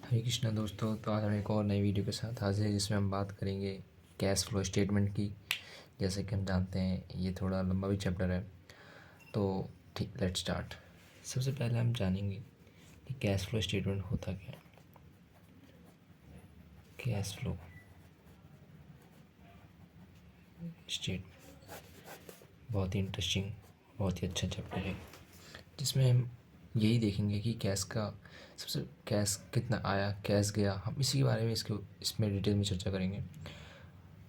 हरे कृष्णा दोस्तों। तो आज हम एक और नई वीडियो के साथ हाजिर हैं जिसमें हम बात करेंगे कैश फ्लो स्टेटमेंट की। जैसे कि हम जानते हैं ये थोड़ा लंबा भी चैप्टर है, तो ठीक, लेट्स स्टार्ट। सबसे पहले हम जानेंगे कि कैश फ्लो स्टेटमेंट होता क्या है। कैश फ्लो स्टेटमेंट बहुत ही इंटरेस्टिंग, बहुत ही अच्छा चैप्टर है जिसमें हम यही देखेंगे कि कैश कितना आया, कैश गया। हम इसी के बारे में इसमें डिटेल में चर्चा करेंगे।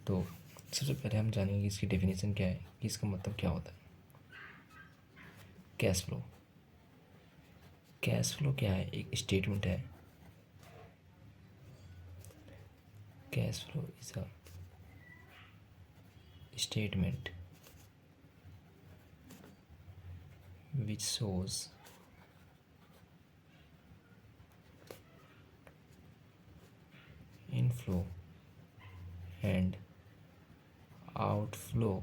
तो सबसे पहले हम जानेंगे कि इसकी डेफिनेशन क्या है, कि इसका मतलब क्या होता है। कैश फ्लो, कैश फ्लो क्या है? एक स्टेटमेंट है। Cash flow is a statement which shows inflow and outflow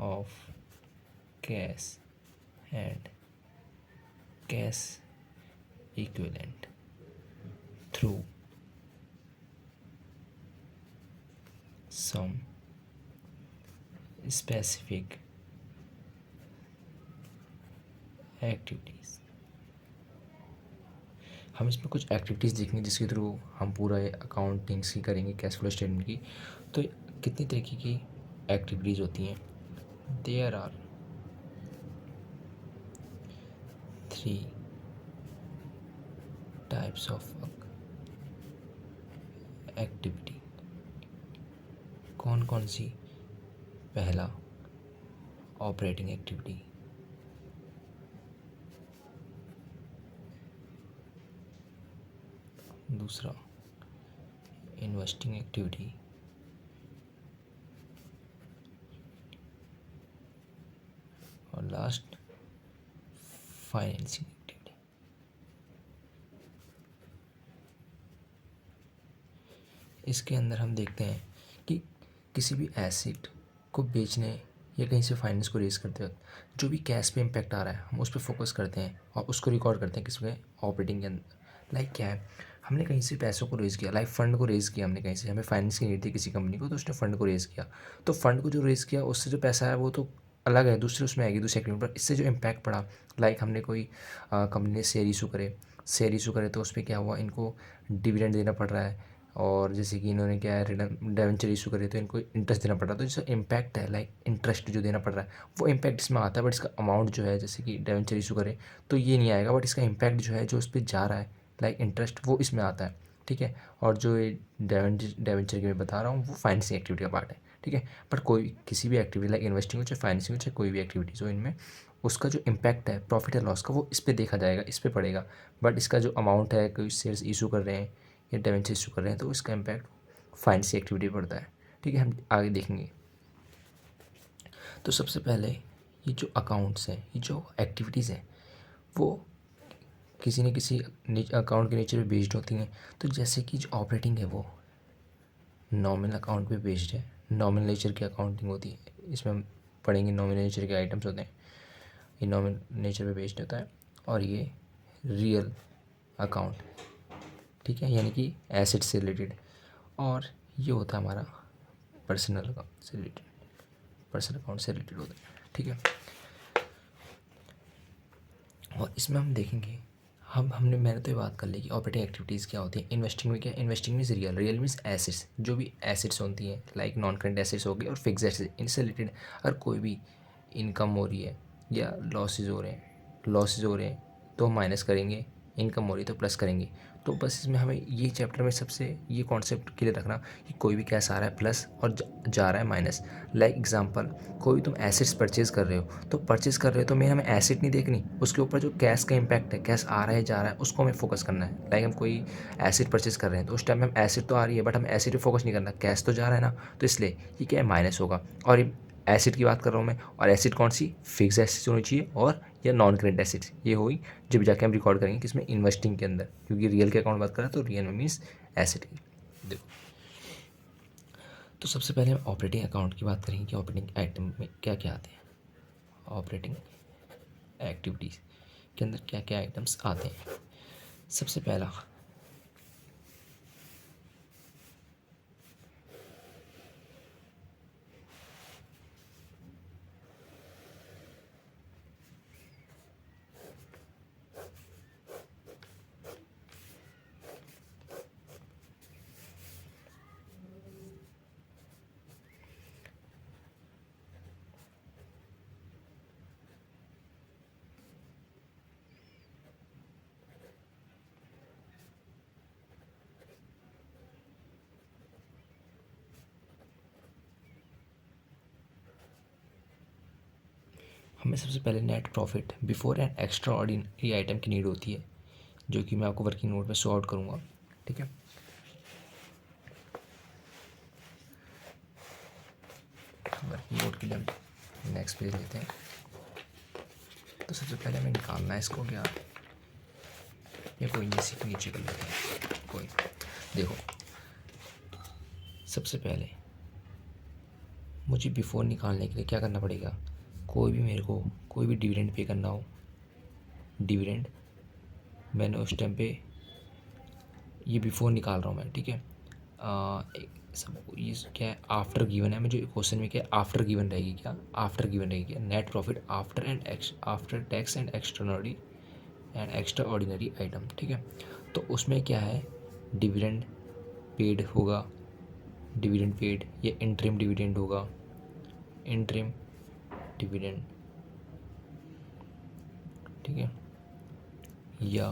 of cash and cash equivalent through some specific activities। हम इसमें कुछ एक्टिविटीज़ देखेंगे जिसके थ्रू हम पूरा अकाउंटिंग्स की करेंगे, कैश फ्लो स्टेटमेंट की। तो कितनी तरीके की एक्टिविटीज़ होती हैं? There are 3 types of activity. कौन कौन सी? पहला, ऑपरेटिंग एक्टिविटी। दूसरा, इन्वेस्टिंग एक्टिविटी। और लास्ट, फाइनेंसिंग एक्टिविटी। इसके अंदर हम देखते हैं कि किसी भी एसेट को बेचने या कहीं से फाइनेंस को रेज करते वक्त जो भी कैश पे इम्पैक्ट आ रहा है हम उस पर फोकस करते हैं और उसको रिकॉर्ड करते हैं किसमें? ऑपरेटिंग के अंदर। लाइक क्या है, हमने कहीं से पैसों को रेज़ किया, लाइक फ़ंड को रेज़ किया हमने कहीं से, हमें फाइनेंस की नीड थी किसी कंपनी को, तो उसने फ़ंड को रेज़ किया। तो फ़ंड को जो रेज़ किया उससे जो पैसा है वो तो अलग है, दूसरे उसमें आएगी, दूसरे एक्टिविटी पर। इससे जो इम्पैक्ट पड़ा, लाइक हमने कोई कंपनी ने शेयर इशू करे तो उस पर क्या हुआ, इनको डिविडेंड देना पड़ रहा है। और जैसे कि इन्होंने क्या है, डिबेंचर इशू करे तो इनको इंटरेस्ट देना पड़ रहा है। तो जो इम्पैक्ट है, लाइक इंटरेस्ट जो देना पड़ रहा है, वो इम्पैक्ट इसमें आता है। बट इसका अमाउंट जो है, जैसे कि डिबेंचर इशू करे तो ये नहीं आएगा, बट इसका इम्पैक्ट जो है, जो उस पर जा रहा है लाइक इंटरेस्ट, वो इसमें आता है। ठीक है। और जो ये डिबेंचर की मैं बता रहा हूँ वो फाइनेंसिंग एक्टिविटी का पार्ट है। ठीक है। बट कोई किसी भी एक्टिविटी लाइक इन्वेस्टिंग हो चाहे फाइनेंसिंग हो चाहे कोई भी एक्टिविटीज़ हो, इनमें उसका जो इम्पैक्ट है प्रॉफिट या लॉस का, वो इस पर देखा जाएगा, इस पर पड़ेगा। बट इसका जो अमाउंट है, कोई शेयर्स इशू कर रहे हैं या डिबेंचर इशू कर रहे हैं, तो इसका इम्पैक्ट फाइनेंसिंग एक्टिविटी पड़ता है। ठीक है, हम आगे देखेंगे। तो सबसे पहले ये जो अकाउंट्स हैं, ये जो एक्टिविटीज़ हैं, वो किसी न किसी अकाउंट के नेचर पे बेस्ड होती हैं। तो जैसे कि जो ऑपरेटिंग है वो नॉमिनल अकाउंट पे बेस्ड है, नॉमिनल नेचर की अकाउंटिंग होती है। इसमें हम पढ़ेंगे नॉमिनल नेचर के आइटम्स होते हैं, ये नॉमिनल नेचर पे बेस्ड होता है। और ये रियल अकाउंट, ठीक है, यानी कि एसेट से रिलेटेड। और ये होता है हमारा पर्सनल अकाउंट से रिलेटेड, पर्सनल अकाउंट से रिलेटेड होता है। ठीक है। और इसमें हम देखेंगे, मैंने तो ये बात कर ली कि ऑपरेटिंग एक्टिविटीज़ क्या होती हैं। इन्वेस्टिंग में क्या, investing means real means assets, जो भी एसेट्स होती हैं लाइक नॉन करेंट एसेट्स हो गए और फिक्स एसेट्स, इनसे रिलेटेड अगर कोई भी इनकम हो रही है या लॉसेज हो रहे हैं तो हम माइनस करेंगे, इनकम हो रही है तो प्लस करेंगे। तो बस इसमें हमें ये चैप्टर में सबसे ये कॉन्सेप्ट क्लियर रखना कि कोई भी कैश आ रहा है प्लस और जा रहा है माइनस। लाइक एग्जांपल, कोई भी तुम एसेट्स परचेज कर रहे हो, तो परचेज कर रहे हो तो मेन हमें एसेट नहीं देखनी, उसके ऊपर जो कैश का इम्पैक्ट है, कैश आ रहा है जा रहा है, उसको हमें फोकस करना है। लाइक हम कोई एसेट परचेज कर रहे हैं तो उस टाइम में हम एसेट तो आ रही है बट हम एसेट पे फोकस नहीं करना, कैश तो जा रहा है ना, तो इसलिए ये क्या है, माइनस होगा। और ये एसिड की बात कर रहा हूँ मैं, और एसिड कौन सी, फिक्स एसिड होनी चाहिए और या नॉन करेंट एसिड, ये हुई जब जाके हम रिकॉर्ड करेंगे किसमें, इन्वेस्टिंग के अंदर, क्योंकि रियल के अकाउंट बात कर रहे हैं तो रियल में मीन्स एसिड की। देखो, तो सबसे पहले हम ऑपरेटिंग अकाउंट की बात करेंगे कि ऑपरेटिंग आइटम में क्या क्या आते हैं। ऑपरेटिंग एक्टिविटीज़ के अंदर क्या क्या आइटम्स आते हैं। सबसे पहला हमें सबसे पहले net profit before and extra ordinary item की नीड होती है, जो कि मैं आपको वर्किंग नोट में शो आउट करूँगा। ठीक है, वर्किंग नोट के लिए हम नेक्स्ट पेज लेते हैं। तो सबसे पहले हमें निकालना है इसको क्या, या कोई इसी के नीचे कर लेते हैं। कोई देखो, सबसे पहले मुझे बिफोर निकालने के लिए क्या करना पड़ेगा, कोई भी मेरे को कोई भी डिविडेंड पे करना हो, डिविडेंड मैंने उस टाइम पे, ये बिफोर निकाल रहा हूँ मैं। ठीक है, सब ये क्या है, आफ्टर गिवन है। मुझे क्वेश्चन में क्या आफ्टर गिवन रहेगी, क्या आफ्टर गिवन रहेगी, क्या net profit after tax and extra ordinary item. ठीक है, तो उसमें क्या है, डिविडेंड पेड होगा, डिविडेंड पेड, या इंटरिम डिविडेंड होगा, इंटरिम डिविडेंड। ठीक है, या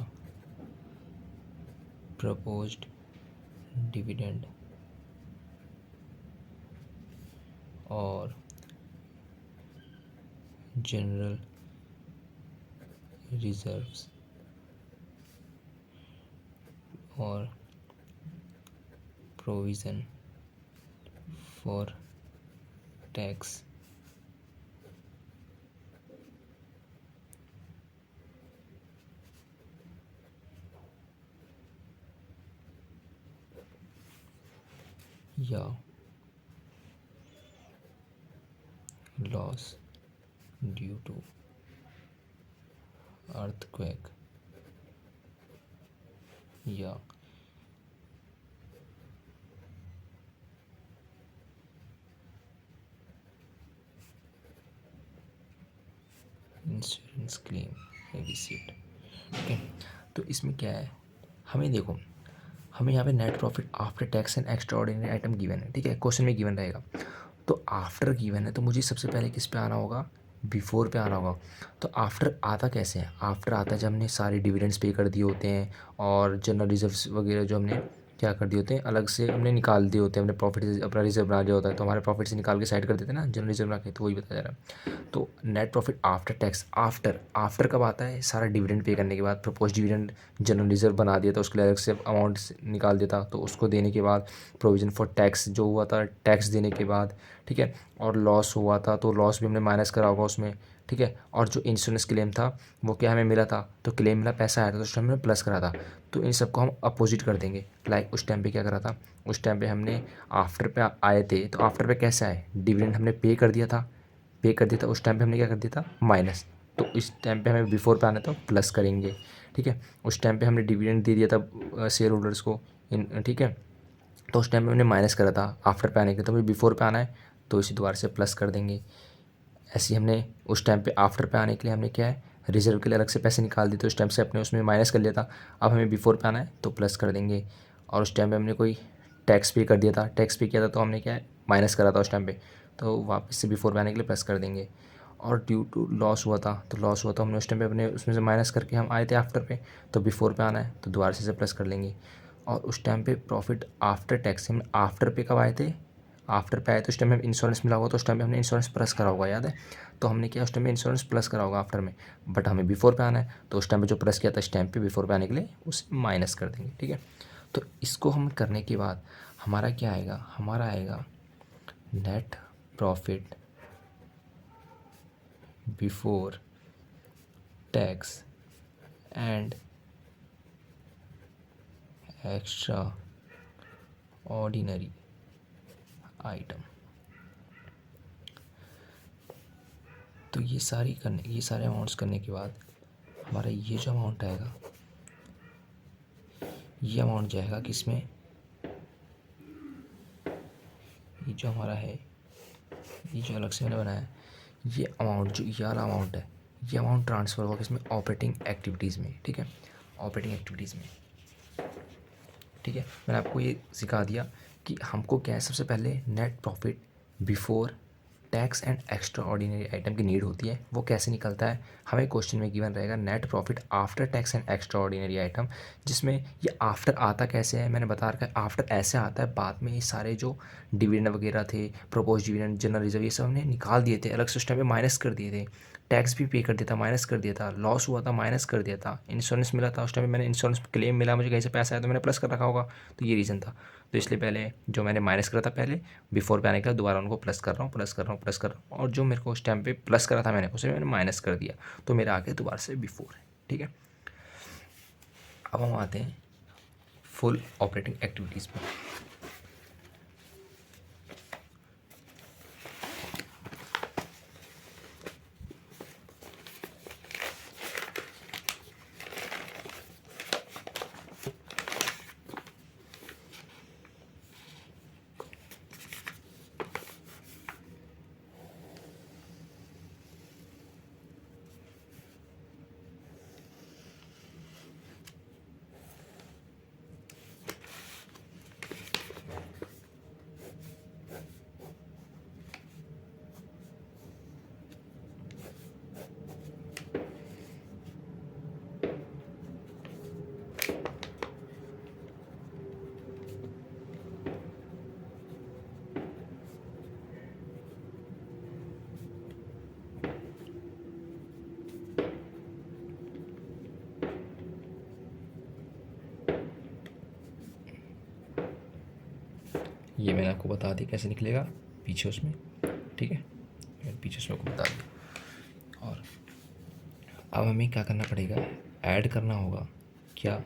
प्रपोज्ड डिविडेंड और जनरल रिजर्व्स और प्रोविज़न फॉर टैक्स। या लॉस ड्यू टू अर्थक्वेक, या इंश्योरेंस क्लेम रिसीट। ठीक है, तो इसमें क्या है, हमें देखो, हमें यहाँ पे net profit after tax and extra ordinary item given है। ठीक है, क्वेश्चन में गिवन रहेगा। तो आफ्टर गिवन है तो मुझे सबसे पहले किस पे आना होगा, बिफोर पे आना होगा। तो आफ्टर आता कैसे है, आफ्टर आता है जब हमने सारे डिविडेंड्स पे कर दिए होते हैं और जनरल रिजर्व्स वगैरह जो हमने क्या कर दिए होते हैं, अलग से हमने निकाल दिए होते हैं, हमने प्रॉफिट से अपना रिजर्व बना लिया होता है, तो हमारे प्रॉफिट से निकाल के साइड कर देते हैं ना जनरल रिजर्व बना के, तो वही बताया जा रहा है। तो net profit after tax, after after कब आता है, सारा डिविडेंड पे करने के बाद, प्रपोज डिविडेंड जनरल रिजर्व बना दिया था, उसके लिए अलग से अमाउंट निकाल देता, तो उसको देने के बाद प्रोविज़न फॉर टैक्स जो हुआ था, टैक्स देने के बाद। ठीक है, और लॉस हुआ था तो लॉस भी हमने माइनस करा होगा उसमें। ठीक है, और जो इंश्योरेंस क्लेम था वो क्या हमें मिला था, तो क्लेम मिला, पैसा आया था तो उस टाइम में प्लस करा था। तो इन सबको हम अपोजिट कर देंगे। लाइक उस टाइम पे क्या करा था, उस टाइम पे हमने आफ्टर पे आए थे, तो आफ्टर पे कैसे आए, डिविडेंड हमने पे कर दिया था, उस टाइम पे हमने क्या कर दिया था, माइनस। तो इस टाइम पे हमें बिफोर पे आना था, प्लस करेंगे। ठीक है, उस टाइम पे हमने डिविडेंड दे दिया था शेयर होल्डर्स को इन। ठीक है, तो उस टाइम पे हमने माइनस करा था, आफ्टर पे आने के लिए तो हमें बिफोर पे आना है, तो इसी दोबारा से प्लस कर देंगे। ऐसे ही हमने उस टाइम पे आफ्टर पे आने के लिए हमने क्या है, रिजर्व के लिए अलग से पैसे निकाल दिए, तो उस टाइम से अपने उसमें माइनस कर लिया था। अब हमें बिफोर पे आना है तो प्लस कर देंगे। और उस टाइम पे हमने कोई टैक्स पे कर दिया था, टैक्स पे किया था तो हमने क्या है, माइनस करा था उस टाइम पे, तो वापस से बिफोर पे आने के लिए प्लस कर देंगे। और ड्यू टू लॉस हुआ था, तो लॉस हुआ तो हमने उस टाइम पे अपने उसमें से माइनस करके हम आए थे आफ्टर पे, तो बिफोर पे आना है तो दोबारा से प्लस कर लेंगे। और उस टाइम पे प्रॉफिट आफ्टर टैक्स, हम आफ्टर पे कब आए थे, आफ्टर पे आए तो उस टाइम में इंश्योरेंस मिला होगा, तो उस टाइम में हमने इंश्योरेंस प्लस करा होगा, याद है। तो हमने किया उस टाइम में इंश्योरेंस प्लस करा होगा आफ्टर में, बट हमें बिफोर पे आना है, तो उस टाइम पे जो प्लस किया था इस टाइम पे बिफोर पे आने के लिए उसे माइनस कर देंगे। ठीक है, तो इसको हम करने के बाद हमारा क्या आएगा, हमारा आएगा net profit before tax and extra ordinary item. तो ये सारे अमाउंट्स करने के बाद हमारा ये जो अमाउंट आएगा, ये अमाउंट जाएगा किसमें, ये जो हमारा है, ये जो अलग से मैंने बनाया है, ये अमाउंट जो ये वाला अमाउंट है, ये अमाउंट ट्रांसफ़र होगा किसमें, ऑपरेटिंग एक्टिविटीज़ में। ठीक है, ऑपरेटिंग एक्टिविटीज़ में। ठीक है, मैंने आपको ये सिखा दिया कि हमको क्या है, सबसे पहले net profit before tax and extra ordinary item की नीड होती है, वो कैसे निकलता है, हमें क्वेश्चन में गिवन रहेगा net profit after tax and extra ordinary item, जिसमें ये आफ्टर आता कैसे है, मैंने बता रखा है। आफ्टर ऐसे आता है, बाद में ये सारे जो डिविडेंड वगैरह थे, प्रोपोज डिविडेंड, जनरल रिजर्व, ये सब हमने निकाल दिए थे, अलग से उस टाइम पे माइनस कर दिए थे, टैक्स भी पे कर दिया था, माइनस कर दिया था, लॉस हुआ था माइनस कर दिया था, इंश्योरेंस मिला था उस टाइम मैंने इंश्योरेंस क्लेम मिला मुझे कहीं से पैसा आया तो मैंने प्लस कर रखा होगा, तो ये रीज़न था। तो इसलिए पहले जो मैंने माइनस करा था पहले बिफोर पे आने के बाद दोबारा उनको प्लस कर रहा हूँ, प्लस कर रहा हूँ, प्लस कर रहा हूँ, और जो मेरे को उस टाइम पे प्लस करा था मैंने उसे मैंने माइनस कर दिया, तो मेरा आगे दोबारा से बिफोर है। ठीक है, अब हम आते हैं फुल ऑपरेटिंग एक्टिविटीज़ पर। ये मैंने आपको बता दी कैसे निकलेगा पीछे उसमें। ठीक है, मैंने पीछे उसमें आपको बता दिया। और अब हमें क्या करना पड़ेगा, ऐड करना होगा क्या,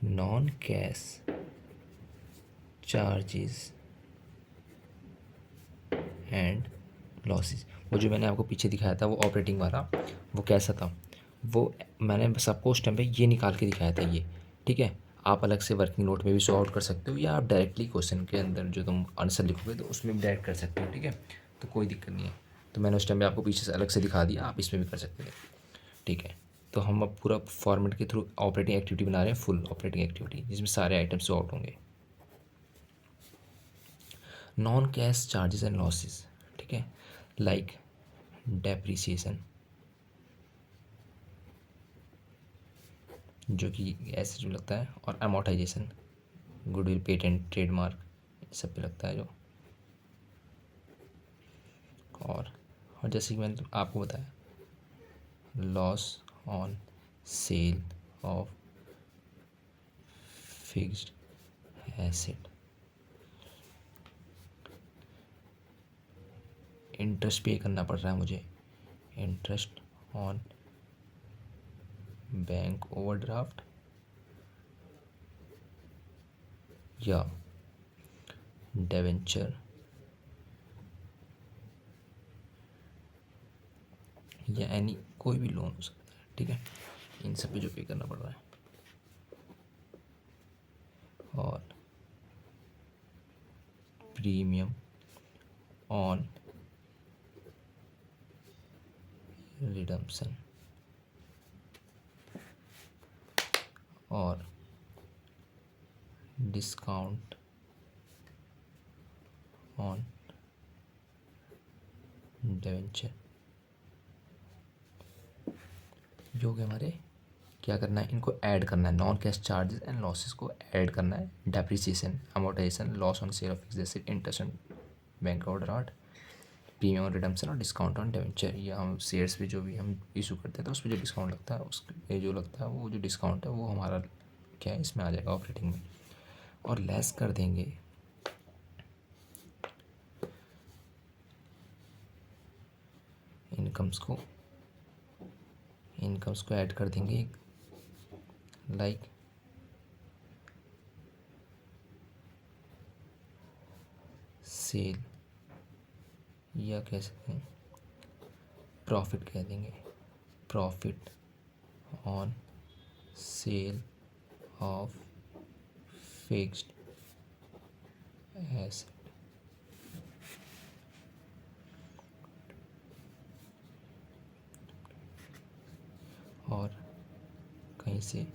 non cash charges and losses. वो जो मैंने आपको पीछे दिखाया था वो ऑपरेटिंग वाला, वो कैसा था, वो मैंने सबको उस टाइम पे ये निकाल के दिखाया था ये। ठीक है, आप अलग से वर्किंग नोट में भी सॉल्व आउट कर सकते हो, या आप डायरेक्टली क्वेश्चन के अंदर जो तुम आंसर लिखोगे तो उसमें भी डायरेक्ट कर सकते हो। ठीक है, तो कोई दिक्कत नहीं है, तो मैंने उस टाइम पे आपको पीछे से अलग से दिखा दिया, आप इसमें भी कर सकते थे। ठीक है, तो हम अब पूरा फॉर्मेट के थ्रू ऑपरेटिंग एक्टिविटी बना रहे हैं, फुल ऑपरेटिंग एक्टिविटी जिसमें सारे आइटम्स आउट होंगे। Non cash charges and losses, ठीक है, लाइक डेप्रिसिएशन, जो कि ऐसे जो लगता है, और अमोर्टाइजेशन, गुडविल, पेटेंट, ट्रेडमार्क, सब पे लगता है जो। और जैसे कि मैंने आपको बताया, loss on sale of fixed asset, interest पे करना पड़ रहा है मुझे, इंटरेस्ट ऑन बैंक ओवरड्राफ्ट या डिबेंचर या एनी कोई भी लोन हो सकता है। ठीक है, इन सब पे जो पे करना पड़ रहा है। और प्रीमियम ऑन रिडम्पशन और डिस्काउंट ऑन डिबेंचर, जो कि हमारे क्या करना है, इनको ऐड करना है, non cash charges and losses को ऐड करना है, depreciation, amortisation, loss on sale of fixed asset, interest on bank overdraft, premium on redemption और डिस्काउंट ऑन डिबेंचर। ये हम शेयर्स पे जो भी हम इशू करते हैं तो उस पर जो डिस्काउंट लगता है, उस पे जो लगता है वो जो डिस्काउंट है वो हमारा क्या है, इसमें आ जाएगा ऑपरेटिंग में। और लेस कर देंगे इनकम्स को ऐड कर देंगे, लाइक सेल, या कह सकते हैं प्रॉफिट कह देंगे, profit on sale of fixed asset. और कहीं से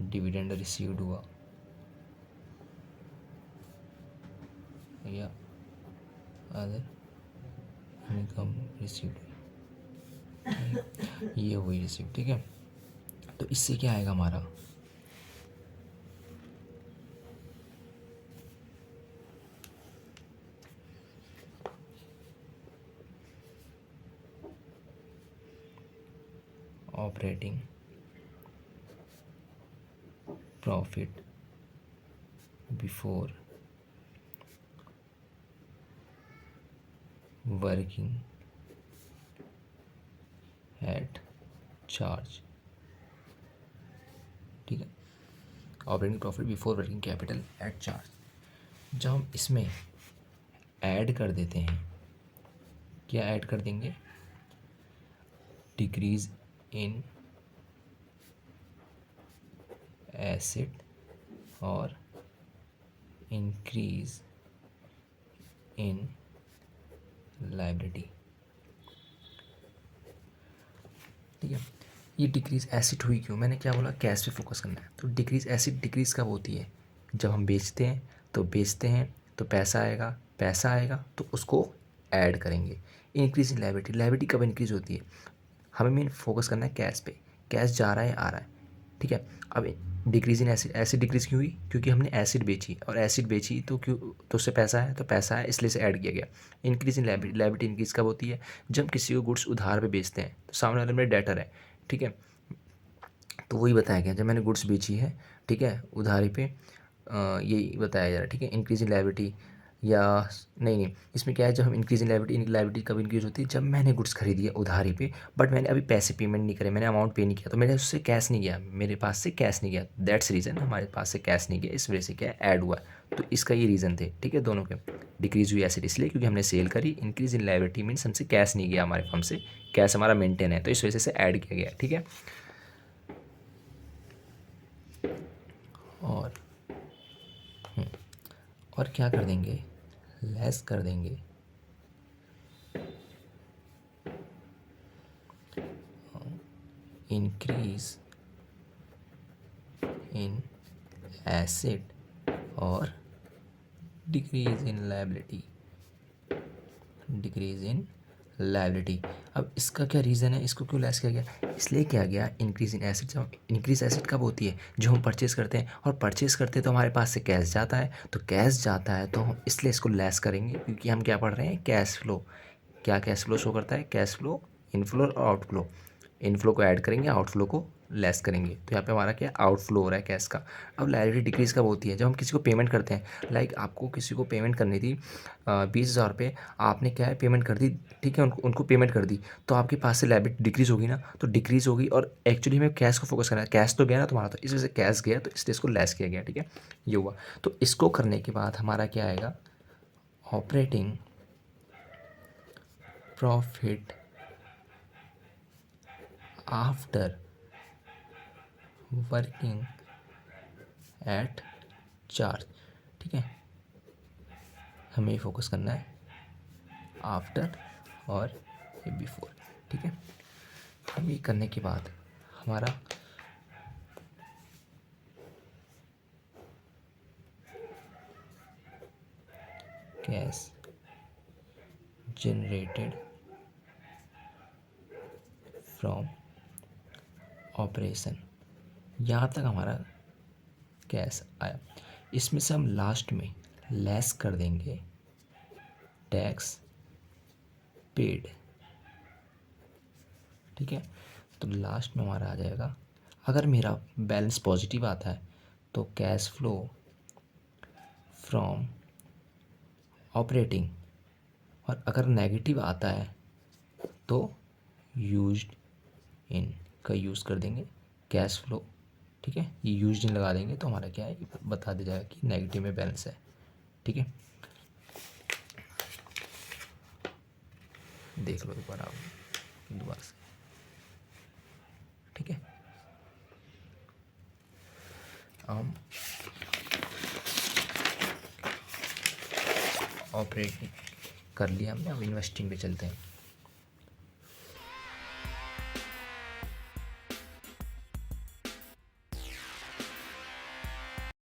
डिविडेंड रिसीव्ड हुआ या अदर इनकम रिसीव्ड, ये हुई रिसीव। ठीक है, तो इससे क्या आएगा हमारा, operating profit before working at charge. ठीक है, operating profit before working capital eight charge. जब हम इसमें ऐड कर देते हैं, क्या ऐड कर देंगे, डिक्रीज इन एसेट और इंक्रीज इन लायबिलिटी। ठीक है, ये डिक्रीज एसिड हुई क्यों, मैंने क्या बोला, कैश पे फोकस करना है। तो डिक्रीज एसिड डिक्रीज कब होती है, जब हम बेचते हैं तो पैसा आएगा, पैसा आएगा तो उसको ऐड करेंगे। इंक्रीज इन लायबिलिटी, लायबिलिटी कब इंक्रीज होती है, हमें मेन फोकस करना है कैश पे, कैश जा रहा है आ रहा है। ठीक है, अब decrease in acid, acid decrease क्यों हुई, क्योंकि हमने एसिड बेची, और एसिड बेची तो क्यों, तो उससे पैसा है, तो पैसा है इसलिए से ऐड किया गया। Increase in liability, liability increase कब होती है, जब हम किसी को गुड्स उधार पे बेचते हैं तो सामने वाले में डेटर है। ठीक है, तो वही बताया गया, जब मैंने गुड्स बेची है, ठीक है, उधारी पे, यही बताया जा रहा है। ठीक है, इंक्रीज इन लायबिलिटी, या नहीं, इसमें क्या है, जब हम इंक्रीज इन लायबिलिटी, लायबिलिटी कब इंक्रीज होती है, जब मैंने गुड्स खरीदी है उधारी पे, बट मैंने अभी पैसे पेमेंट नहीं करे, मैंने अमाउंट पे नहीं किया, तो मेरे उससे कैश नहीं गया, मेरे पास से कैश नहीं गया, दैट्स रीज़न हमारे पास से कैश नहीं गया, इस वजह से क्या ऐड हुआ। तो इसका ये रीज़न थे। ठीक है, दोनों के डिक्रीज हुई एसिड इसलिए क्योंकि हमने सेल करी, इंक्रीज इन लायबिलिटी मीन्स हमसे कैश नहीं गया, हमारे फर्म से कैश हमारा मेंटेन है, तो इस वजह से ऐड किया गया। ठीक है, और और क्या कर देंगे, लेस कर देंगे इंक्रीज इन एसेट और decrease in liability, decrease in liability. अब इसका क्या रीज़न है, इसको क्यों लेस किया गया, इसलिए किया गया इंक्रीज इन एसेट। जब इंक्रीज एसेट कब होती है, जो हम परचेज़ करते हैं, और परचेज़ करते हैं तो हमारे पास से कैश जाता है, तो कैश जाता है तो हम इसलिए इसको लेस करेंगे, क्योंकि हम क्या पढ़ रहे हैं, कैश फ्लो। क्या कैश फ्लो शो करता है, कैश फ्लो, इनफ्लो और आउटफ्लो। इनफ्लो को ऐड करेंगे, आउटफ्लो को लेस करेंगे, तो यहाँ पे हमारा क्या आउटफ्लो हो रहा है कैश का। अब लायबिलिटी डिक्रीज कब होती है, जब हम किसी को पेमेंट करते हैं, लाइक आपको किसी को पेमेंट करनी थी 20,000 रुपये, आपने क्या है पेमेंट कर दी। ठीक है, उनको पेमेंट कर दी, तो आपके पास से लायबिलिटी डिक्रीज होगी ना, तो डिक्रीज होगी, और एक्चुअली हमें कैश को फोकस करना है, कैश तो गया ना तुम्हारा, तो इस वजह से कैश गया, तो इसलिए इसको लेस किया गया। ठीक है, ये हुआ। तो इसको करने के बाद हमारा क्या आएगा, operating profit after working at charge. ठीक है, हमें फोकस करना है आफ्टर और बिफोर। ठीक है, हम ये करने के बाद हमारा कैश जनरेटेड फ्रॉम ऑपरेशन, यहाँ तक हमारा कैश आया। इसमें से हम लास्ट में लेस कर देंगे टैक्स पेड। ठीक है, तो लास्ट में हमारा आ जाएगा, अगर मेरा बैलेंस पॉजिटिव आता है तो कैश फ्लो फ्रॉम ऑपरेटिंग, और अगर नेगेटिव आता है तो यूज्ड इन का यूज़ कर देंगे कैश फ्लो। ठीक है, ये यूज्ड इन लगा देंगे तो हमारा क्या है, ये बता दिया जाएगा कि नेगेटिव में बैलेंस है। ठीक है, देख लो एक बार आप दोबारा से। ठीक है, हम ऑपरेटिंग कर लिया हमने, अब इन्वेस्टिंग पे चलते हैं।